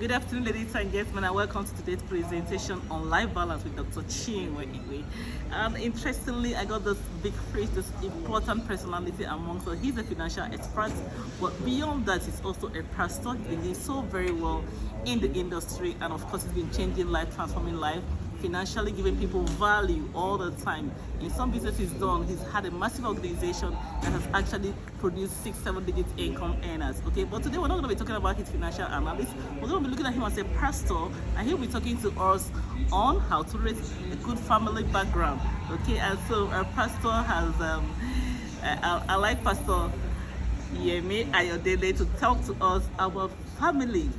Good afternoon, ladies and gentlemen, and welcome to today's presentation on life balance with Dr. Chinwe. And interestingly, I got this big phrase, this important personality amongst us. He's a financial expert, but beyond that, he's also a pastor. He's been doing so very well in the industry, and of course, he's been changing life, transforming life, financially giving people value all the time. In some business he's done, he's had a massive organization that has actually produced 6-7 digit income earners. Okay, but today we're not going to be talking about his financial analysis. We're going to be looking at him as a pastor, and he'll be talking to us on how to raise a good family background. Okay, and so our pastor has I like Pastor Yemi Ayodele to talk to us about family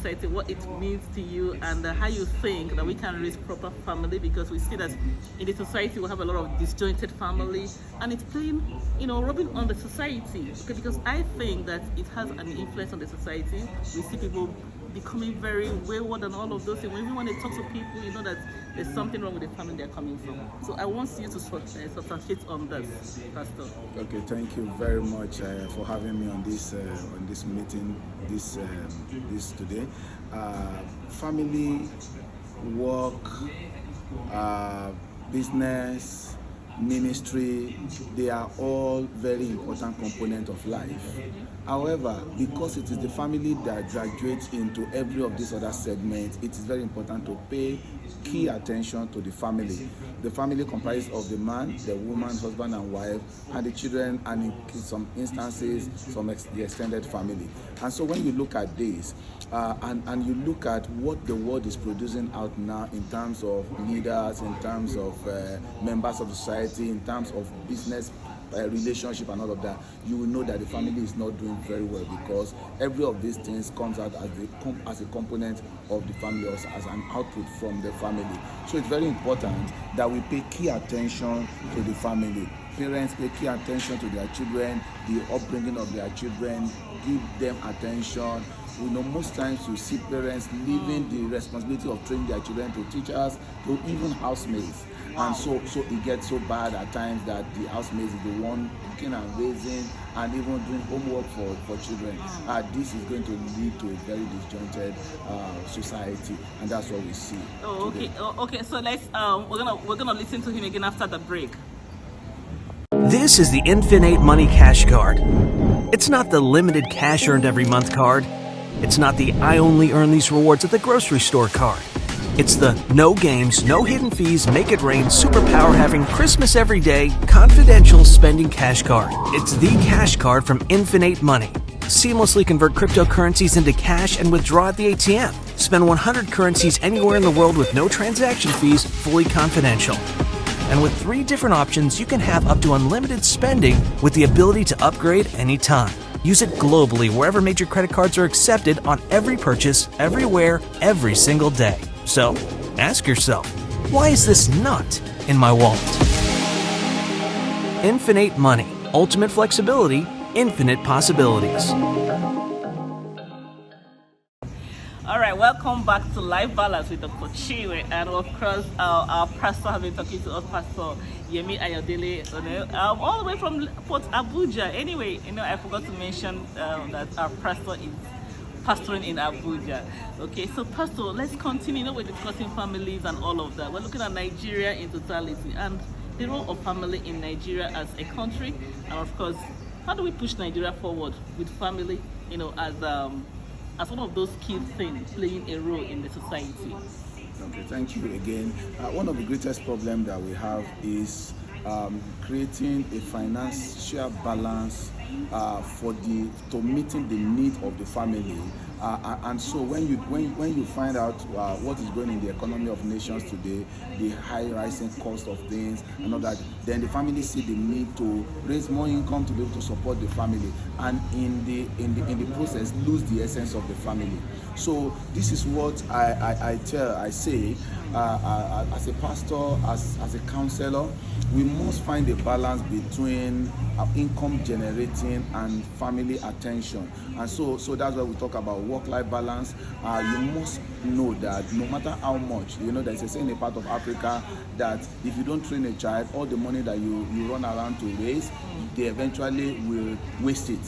setting, what it means to you, and how you think that we can raise proper family, because we see that in the society we have a lot of disjointed family, and it's playing, rubbing on the society. Okay, because I think that it has an influence on the society. We see people becoming very wayward and all of those things. When they talk to people, you know that there's something wrong with the family they're coming from. So I want you to substantiate on this, Pastor. Okay, thank you very much for having me on this meeting this today. Family, work, business, ministry, they are all very important components of life. However, because it is the family that graduates into every of these other segments, it is very important to pay key attention to the family. The family comprises of the man, the woman, husband and wife, and the children, and in some instances, the extended family. And so when you look at this, and you look at what the world is producing out now in terms of leaders, in terms of members of society, in terms of business relationship and all of that, you will know that the family is not doing very well, because every of these things comes out as a component of the family, or as an output from the family. So it's very important that we pay key attention to the family. Parents pay key attention to their children, the upbringing of their children, give them attention. Most times you see parents leaving the responsibility of training their children to teachers, to even housemaids. And so it gets so bad at times that the housemaid is the one cooking and raising and even doing homework for children. This is going to lead to a very disjointed society, and that's what we see. Okay. So let's we're gonna listen to him again after the break. This is the Infinite Money Cash Card. It's not the limited cash earned every month card. It's not the I only earn these rewards at the grocery store card. It's the no games, no hidden fees, make it rain, superpower having Christmas every day, confidential spending cash card. It's the cash card from Infinite Money. Seamlessly convert cryptocurrencies into cash and withdraw at the ATM. Spend 100 currencies anywhere in the world with no transaction fees, fully confidential. And with 3 different options, you can have up to unlimited spending with the ability to upgrade anytime. Use it globally wherever major credit cards are accepted on every purchase, everywhere, every single day. So, ask yourself, why is this not in my wallet? Infinite Money. Ultimate flexibility, infinite possibilities. All right, welcome back to Life Balance with Dr. Chinwe, and of course, our pastor has been talking to us, Pastor Yemi Ayodele, all the way from Port Abuja. Anyway, I forgot to mention that our pastor is pastoring in Abuja. Okay, so Pastor, let's continue. We're discussing families and all of that. We're looking at Nigeria in totality and the role of family in Nigeria as a country, and of course, how do we push Nigeria forward with family, as one of those key things playing a role in the society. Okay, thank you again. One of the greatest problems that we have is creating a financial balance to meeting the need of the family. And so when you find out what is going in the economy of nations today, the high rising cost of things and all that, then the family see the need to raise more income to be able to support the family, and in the process lose the essence of the family. So this is what I say as a pastor, as a counselor, we must find a balance between income generating and family attention. And so that's why we talk about work-life balance. You must know that no matter how much, there's a saying in a part of Africa that if you don't train a child, all the money that you run around to raise, they eventually will waste it.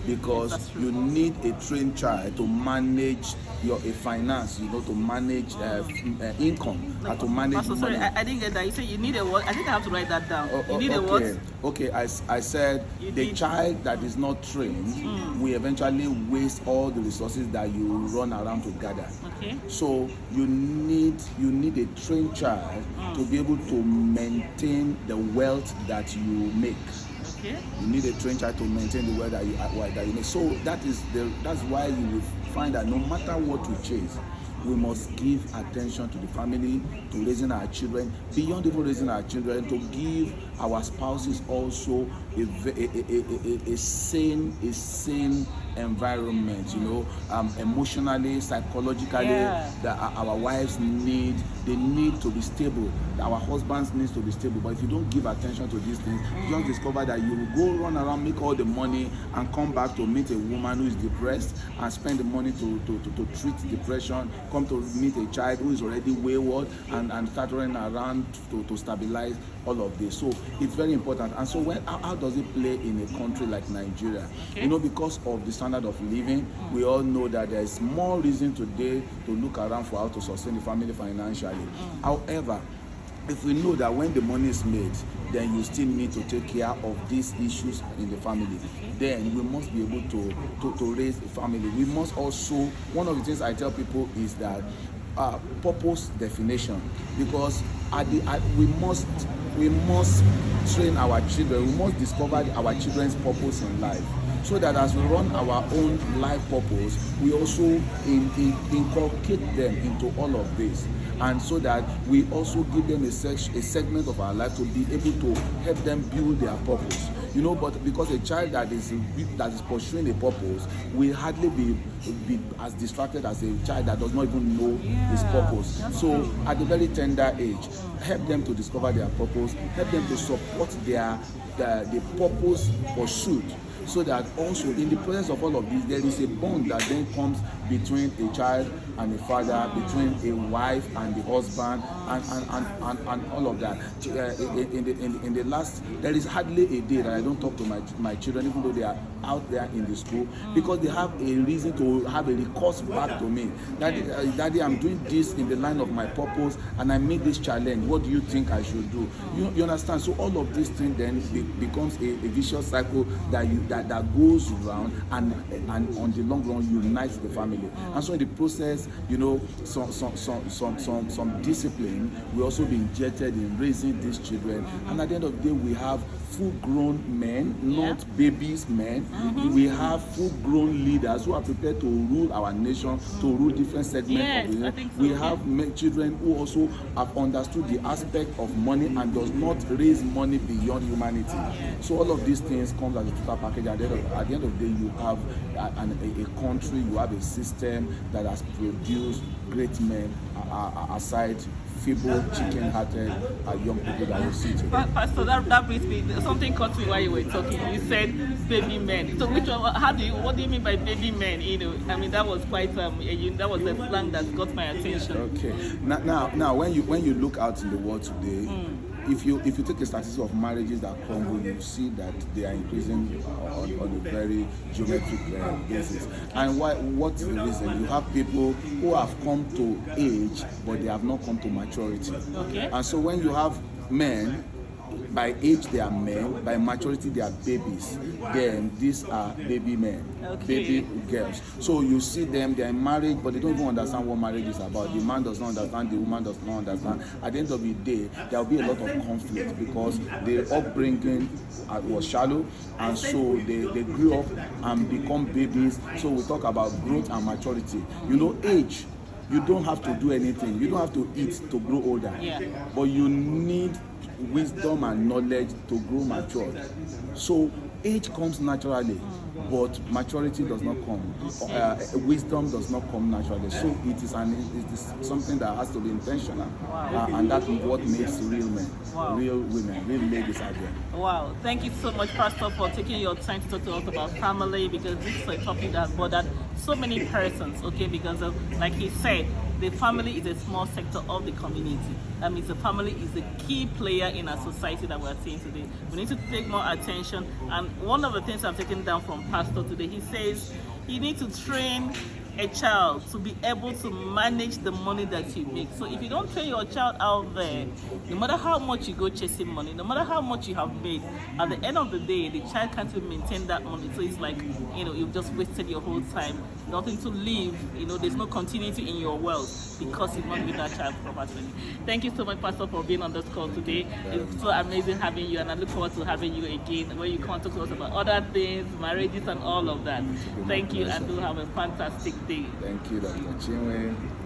Because you need a trained child to manage your finance, to manage income, and to manage money. Sorry, I didn't get that. You said you need a what? I think I have to write that down. You need a what? Okay, I said the child that is not trained will eventually waste all the resources that you run around to gather. Okay. So you need a trained child to be able to maintain the wealth that you make. Okay. You need a trained child to maintain the wealth that you make. So that's why you will find that no matter what we chase, we must give attention to the family, to raising our children, beyond even raising our children, to give our spouses also a sane environment, emotionally, psychologically, that our wives need to be stable, our husbands need to be stable. But if you don't give attention to these things, you just discover that you will go run around, make all the money, and come back to meet a woman who is depressed and spend the money to treat depression, come to meet a child who is already wayward and start running around to stabilize all of this. So it's very important. And so how does it play in a country like Nigeria? Okay. Because of the standard of living, we all know that there's more reason today to look around for how to sustain the family financially. However, if we know that when the money is made, then you still need to take care of these issues in the family, then we must be able to raise a family. We must also, one of the things I tell people is that purpose definition, because we must train our children, we must discover our children's purpose in life, so that as we run our own life purpose, we also inculcate them into all of this, and so that we also give them a segment of our life to be able to help them build their purpose. But because a child that is pursuing a purpose will hardly be as distracted as a child that does not even know his purpose. So at a very tender age, help them to discover their purpose, help them to support the purpose pursuit, so that also in the process of all of this, there is a bond that then comes between a child and a father, between a wife and the husband, and all of that. In the last, there is hardly a day that I don't talk to my children, even though they are out there in the school, because they have a reason to have a recourse back to me. Daddy, I'm doing this in the line of my purpose, and I made this challenge. What do you think I should do? You understand? So all of these things then becomes a vicious cycle that goes around, and on the long run unites the family. And so in the process, some discipline will also be injected in raising these children. And at the end of the day, we have full-grown men, not babies men. We have full-grown leaders who are prepared to rule our nation, to rule different segments of the nation. We have children who also have understood the aspect of money and does not raise money beyond humanity. So all of these things come as a total package. At the end of the day, you have a country, you have a system that has produced great men aside feeble, chicken-hearted young people that we see today. Pastor, that brings me, something caught me while you were talking. You said baby men. So what do you mean by baby men? That was quite that was a slang that got my attention. Okay. Now when you look out in the world today, if you take a statistic of marriages that crumble, you see that they are increasing on a very geometric basis. And what's the reason? You have people who have come to age, but they have not come to maturity. Okay. And so when you have men, by age they are men, by maturity they are babies, then these are baby men, baby girls. So you see them, they are in marriage, but they don't even understand what marriage is about. The man does not understand, the woman does not understand. At the end of the day, there will be a lot of conflict because the upbringing was shallow, and so they grew up and become babies. So we talk about growth and maturity. Age, you don't have to do anything. You don't have to eat to grow older. But you need wisdom and knowledge to grow mature. So Age comes naturally, but maturity does not come. Wisdom does not come naturally. So it is something that has to be intentional. Wow. And that's what makes real men, Wow. real women, real ladies out there. Wow, thank you so much, Pastor, for taking your time to talk to us about family, because this is a topic that has bothered so many persons, okay, because of, like he said, the family is a small sector of the community. That means the family is the key player in our society that we're seeing today. We need to take more attention, and one of the things I'm taking down from Pastor today, he says you need to train a child to be able to manage the money that he makes. So if you don't train your child out there, no matter how much you go chasing money, no matter how much you have made, at the end of the day, the child can't even maintain that money. So it's like, you've just wasted your whole time, nothing to live, there's no continuity in your wealth because you've not given that child properly. Thank you so much, Pastor, for being on this call today. It's so amazing having you, and I look forward to having you again when you come to talk to us about other things, marriages and all of that. Thank you, and do have a fantastic day. Thank you, Dr. Chinwe.